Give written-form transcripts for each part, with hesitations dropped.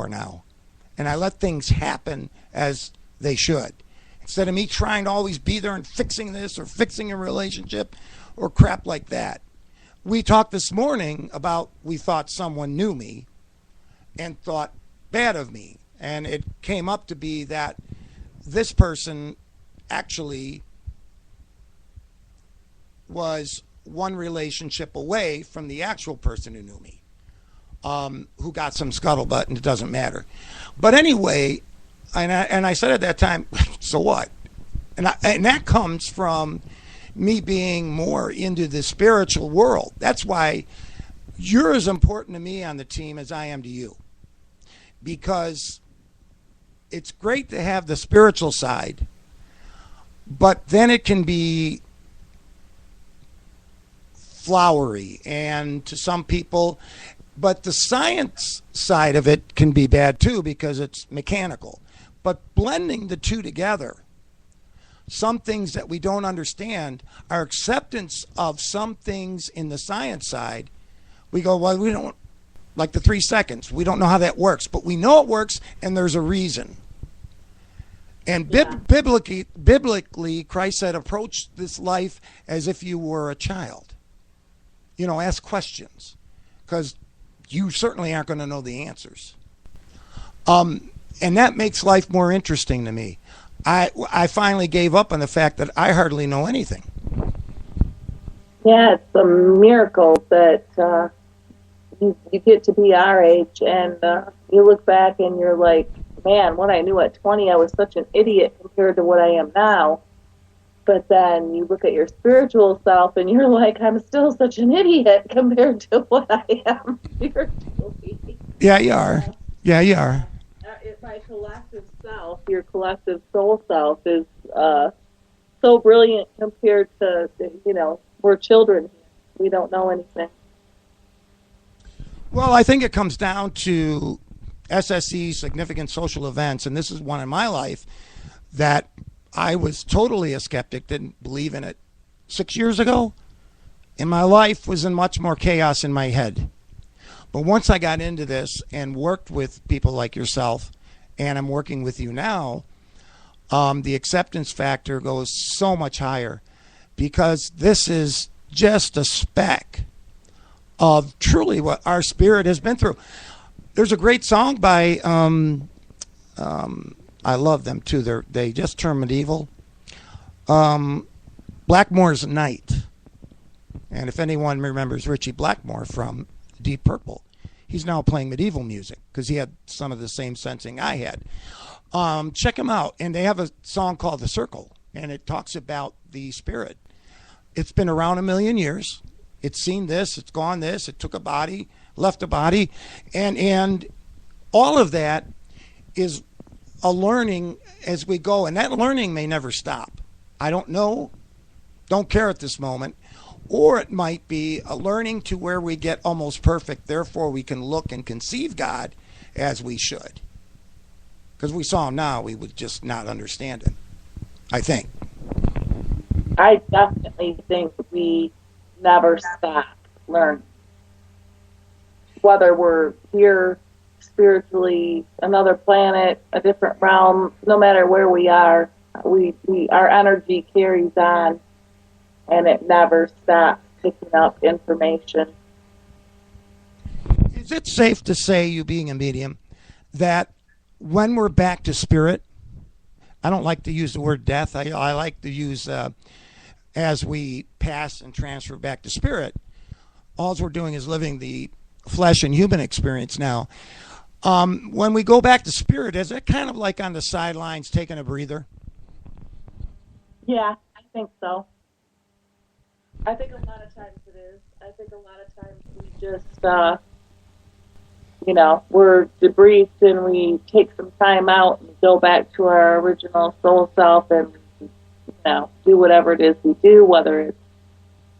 for now. And I let things happen as they should. Instead of me trying to always be there and fixing this or fixing a relationship or crap like that. We talked this morning about we thought someone knew me and thought bad of me. And it came up to be that this person actually was one relationship away from the actual person who knew me, who got some scuttlebutt, and it doesn't matter. But anyway, and I said at that time, so what? And that comes from me being more into the spiritual world. That's why you're as important to me on the team as I am to you. Because it's great to have the spiritual side, but then it can be flowery and to some people, but the science side of it can be bad too because it's mechanical. But blending the two together, some things that we don't understand, our acceptance of some things in the science side, we go, well, we don't, like the 3 seconds, we don't know how that works, but we know it works and there's a reason. And biblically, Christ said, approach this life as if you were a child. You know, ask questions, because you certainly aren't going to know the answers. And that makes life more interesting to me. I finally gave up on the fact that I hardly know anything. Yeah, it's a miracle that you get to be our age, and you look back and you're like, man, what I knew at 20, I was such an idiot compared to what I am now. But then you look at your spiritual self and you're like, I'm still such an idiot compared to what I am spiritually. Yeah, you are. Yeah, you are. My collective self, your collective soul self, is so brilliant compared to, we're children. We don't know anything. Well, I think it comes down to SSE, significant social events, and this is one in my life that I was totally a skeptic, didn't believe in it 6 years ago, and my life was in much more chaos in my head. But once I got into this and worked with people like yourself, and I'm working with you now, the acceptance factor goes so much higher, because this is just a speck of truly what our spirit has been through. There's a great song by, I love them too. They just turned medieval. Blackmore's Night. And if anyone remembers Richie Blackmore from Deep Purple, he's now playing medieval music because he had some of the same sensing I had. Check him out. And they have a song called The Circle, and it talks about the spirit. It's been around 1 million years. It's seen this, it's gone this, it took a body, left a body, and all of that is a learning as we go, and that learning may never stop. I don't know, don't care at this moment, or it might be a learning to where we get almost perfect, therefore we can look and conceive God as we should. Because we saw him now, we would just not understand him, I think. I definitely think we never stop learning. Whether we're here spiritually, another planet, a different realm, no matter where we are, our energy carries on, and it never stops picking up information. Is it safe to say, you being a medium, that when we're back to spirit, I don't like to use the word death, I like to use as we pass and transfer back to spirit, all we're doing is living the flesh and human experience now. When we go back to spirit, is it kind of like on the sidelines taking a breather? Yeah, I think so. I think a lot of times it is. I think a lot of times we just, we're debriefed and we take some time out and go back to our original soul self and, do whatever it is we do, whether it's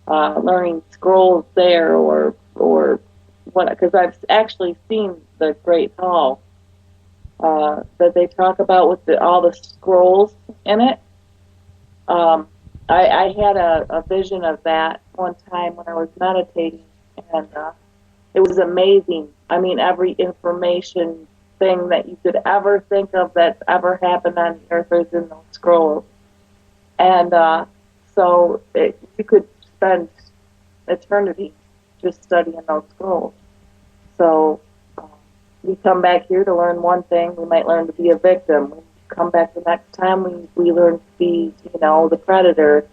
learning scrolls there or what, because I've actually seen the Great Hall that they talk about with all the scrolls in it. I had a vision of that one time when I was meditating, and it was amazing. I mean, every information thing that you could ever think of that's ever happened on the earth is in those scrolls. And you could spend eternity just studying those scrolls. So we come back here to learn one thing. We might learn to be a victim. We come back the next time, we learn to be, the predator,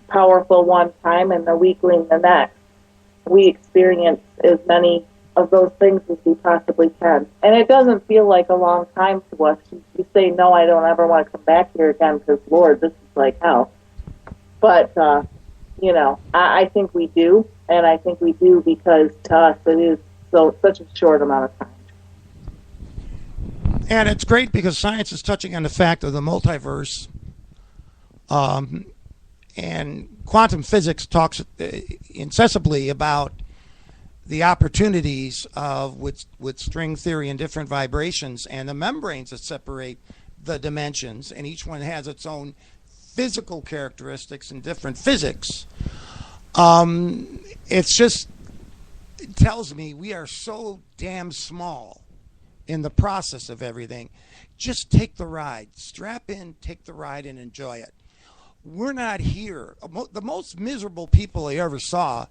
powerful one time and the weakling the next. We experience as many of those things as we possibly can. And it doesn't feel like a long time to us. You say, no, I don't ever want to come back here again because, Lord, this is like hell. But, I think we do. And I think we do because to us it is such a short amount of time. And it's great because science is touching on the fact of the multiverse. And quantum physics talks incessantly about the opportunities of with string theory and different vibrations and the membranes that separate the dimensions, and each one has its own physical characteristics and different physics. It tells me we are so damn small in the process of everything. Just take the ride. Strap in, take the ride, and enjoy it. We're not here. The most miserable people I ever saw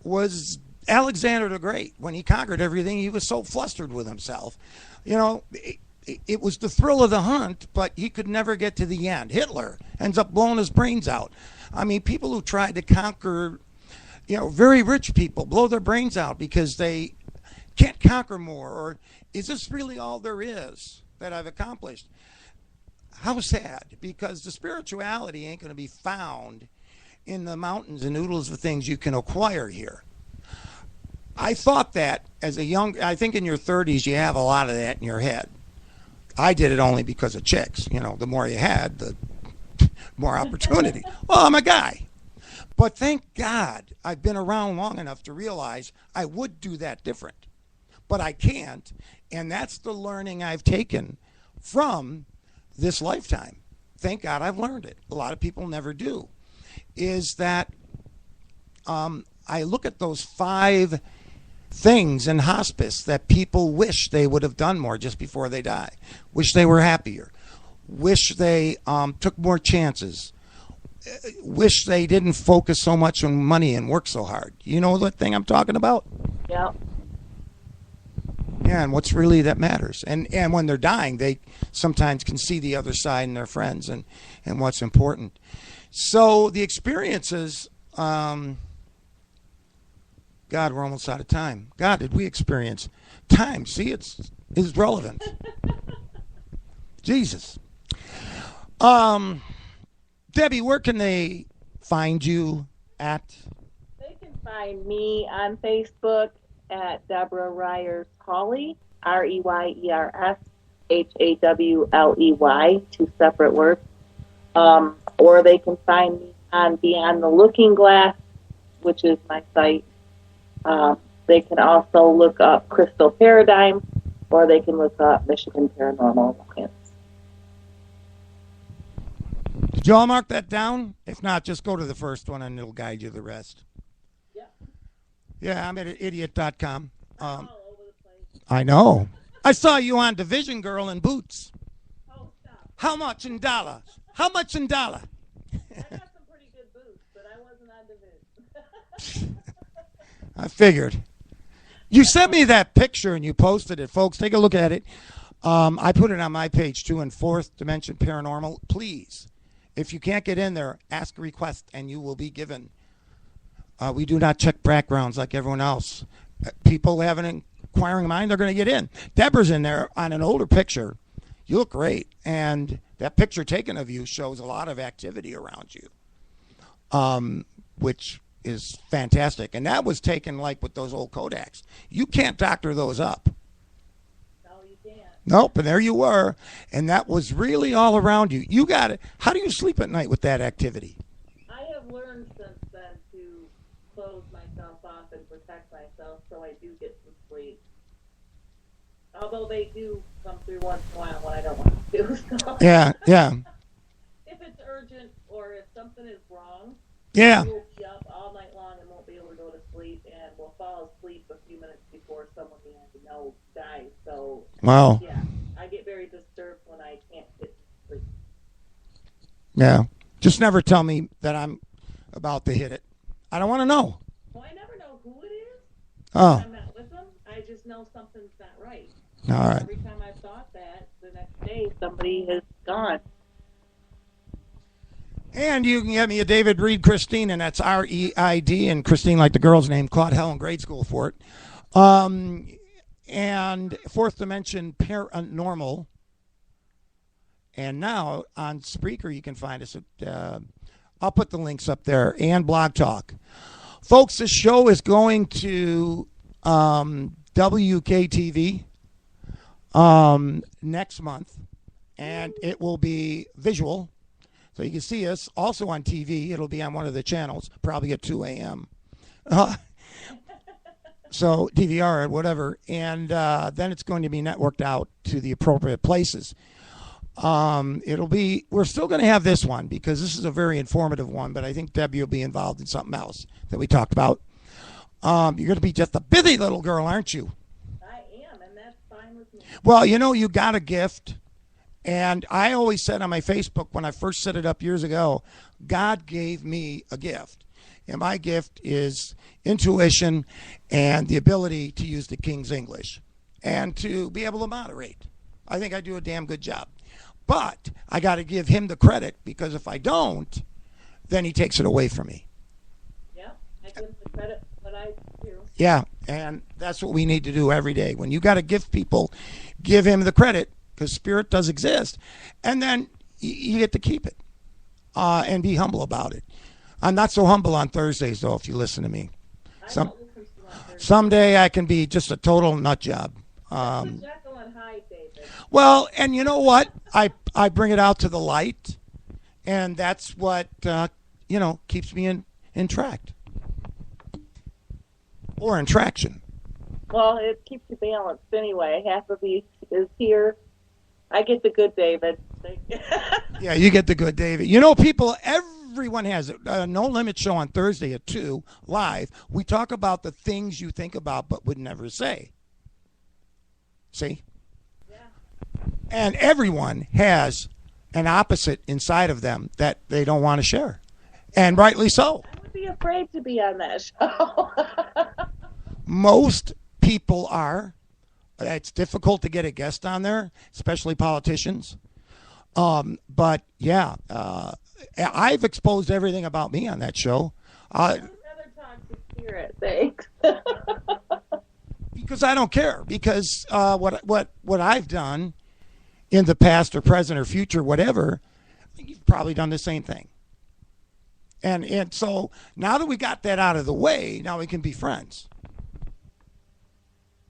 was Alexander the Great. When he conquered everything, he was so flustered with himself. It was the thrill of the hunt, but he could never get to the end. Hitler ends up blowing his brains out. I mean, people who tried to conquer, very rich people blow their brains out because they can't conquer more. Or is this really all there is that I've accomplished? How sad, because the spirituality ain't going to be found in the mountains and oodles of things you can acquire here. I thought that I think in your 30s you have a lot of that in your head. I did it only because of chicks. The more you had, the more opportunity. Well, I'm a guy. But thank God I've been around long enough to realize I would do that different. But I can't, and that's the learning I've taken from this lifetime. Thank God I've learned it. A lot of people never do. Is that I look at those 5 things in hospice that people wish they would have done more just before they die. Wish they were happier. Wish they took more chances. Wish they didn't focus so much on money and work so hard. You know the thing I'm talking about? Yeah. Yeah, and what's really that matters. And when they're dying, they sometimes can see the other side and their friends and what's important. So the experiences, God, we're almost out of time. God, did we experience time? See, it's relevant. Jesus. Debbie, where can they find you at? They can find me on Facebook at Debra Ryers Hawley, REYERS HAWLEY, 2 separate words. Or they can find me on Beyond the Looking Glass, which is my site. They can also look up Crystal Paradigm, or they can look up Michigan Paranormal Alliance. Did you all mark that down? If not, just go to the first one and it'll guide you the rest. Yeah. Yeah, I'm at idiot.com. All over the place. I know. I saw you on Division Girl in Boots. Oh, stop. How much in dollar? How much in dollar? I got some pretty good boots, but I wasn't on Division. I figured. You sent me that picture and you posted it, folks. Take a look at it. I put it on my page too in 4th Dimension Paranormal. Please, if you can't get in there, ask a request and you will be given. We do not check backgrounds like everyone else. People have an inquiring mind, they're going to get in. Debra's in there on an older picture. You look great. And that picture taken of you shows a lot of activity around you, which is fantastic. And that was taken like with those old Kodaks. You can't doctor those up. No, you can't. Nope, and there you were. And that was really all around you. You got it. How do you sleep at night with that activity? I have learned since then to close myself off and protect myself so I do get some sleep. Although they do come through once in a while when I don't want to. So. Yeah. If it's urgent or if something is wrong, Yeah. I will be up all night long and won't be able to go to sleep. sleep and will fall asleep a few minutes before someone we know dies. So, wow. Yeah, I get very disturbed when I can't get to sleep. Yeah. Just never tell me that I'm about to hit it. I don't want to know. Well, I never know who it is. Oh. I'm not with them. I just know something's not right. All right. Every time I've thought that, the next day somebody is gone. And you can get me a David Reed Christine, and that's R-E-I-D, and Christine, like the girl's name, caught hell in grade school for it. And Fourth Dimension Paranormal. And now on Spreaker, you can find us at, I'll put the links up there, and Blog Talk. Folks, this show is going to WKTV next month, and it will be visual. So you can see us also on TV. It'll be on one of the channels, probably at 2 a.m. So DVR or whatever. And then it's going to be networked out to the appropriate places. We're still going to have this one because this is a very informative one, but I think Debbie will be involved in something else that we talked about. You're going to be just a busy little girl, aren't you? I am, and that's fine with me. Well, you got a gift. And I always said on my Facebook when I first set it up years ago, God gave me a gift. And my gift is intuition and the ability to use the King's English and to be able to moderate. I think I do a damn good job. But I got to give him the credit, because if I don't, then he takes it away from me. Yeah, I give him the credit, but I do. Yeah, and that's what we need to do every day. When you got to give people, give him the credit, because spirit does exist, and then you get to keep it and be humble about it. I'm not so humble on Thursdays, though, if you listen to me. Someday I can be just a total nut job. Well, and you know what? I bring it out to the light, and that's what, keeps me in tract. Or in traction. Well, it keeps you balanced anyway. Half of you is here. I get the good David. Yeah, you get the good David. Everyone has a No Limit show on Thursday at 2 live. We talk about the things you think about but would never say. See? Yeah. And everyone has an opposite inside of them that they don't want to share. And rightly so. I would be afraid to be on that show. Most people are. It's difficult to get a guest on there, especially politicians. But yeah, I've exposed everything about me on that show. I'd rather talk to spirit, thanks. Because I don't care. Because what I've done in the past or present or future, whatever, you've probably done the same thing. And so now that we got that out of the way, now we can be friends.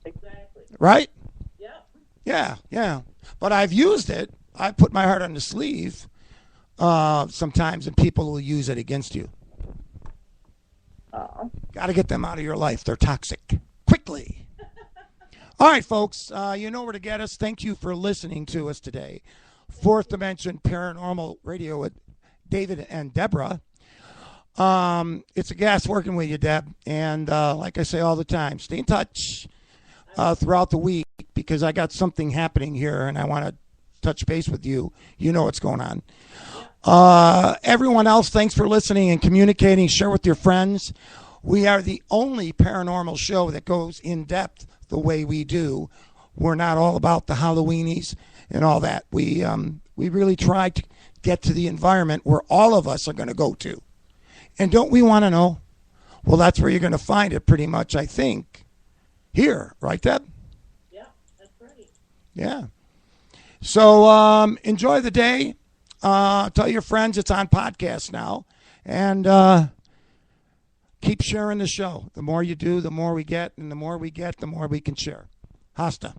Exactly. Right? Yep. Yeah. But I've used it. I put my heart on the sleeve sometimes, and people will use it against you. Oh. Got to get them out of your life. They're toxic. Quickly. All right, folks. You know where to get us. Thank you for listening to us today. Fourth Dimension Paranormal Radio with David and Debra. It's a gas working with you, Deb. And like I say all the time, stay in touch throughout the week, because I got something happening here and I want to touch base with you. You know what's going on. Everyone else, thanks for listening and communicating. Share with your friends. We are the only paranormal show that goes in depth the way we do. We're not all about the Halloweenies and all that. We really try to get to the environment where all of us are going to go to. And don't we want to know? Well, that's where you're going to find it pretty much, I think. Here, right, Deb? Yeah, that's right. Yeah. So enjoy the day. Tell your friends it's on podcast now. And keep sharing the show. The more you do, the more we get. And the more we get, the more we can share. Hasta.